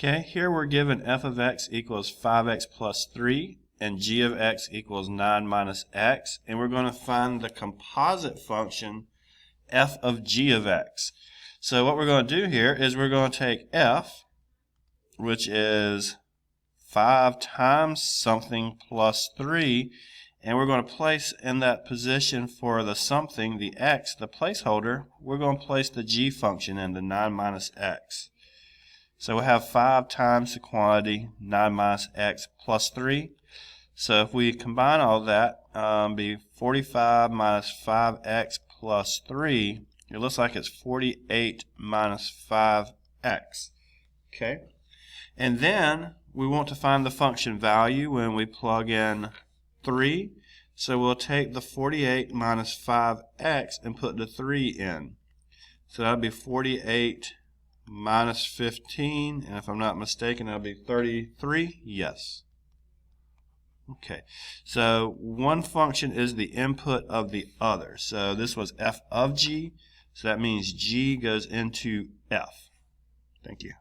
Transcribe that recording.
Okay, here we're given f of x equals 5x plus 3 and g of x equals 9 minus x, and we're going to find the composite function f of g of x. So what we're going to do here is we're going to take f, which is 5 times something plus 3, and we're going to place in that position for the something, the x, the placeholder, we're going to place the g function in, the 9 minus x. So we'll have 5 times the quantity, 9 minus x plus 3. So if we combine all that, be 45 minus 5x plus 3, it looks like it's 48 minus 5x. Okay? And then we want to find the function value when we plug in 3. So we'll take the 48 minus 5x and put the 3 in. So that'll be 48 minus 15, and if I'm not mistaken, that'll be 33. Yes. Okay, so one function is the input of the other. So this was f of g, so that means g goes into f. Thank you.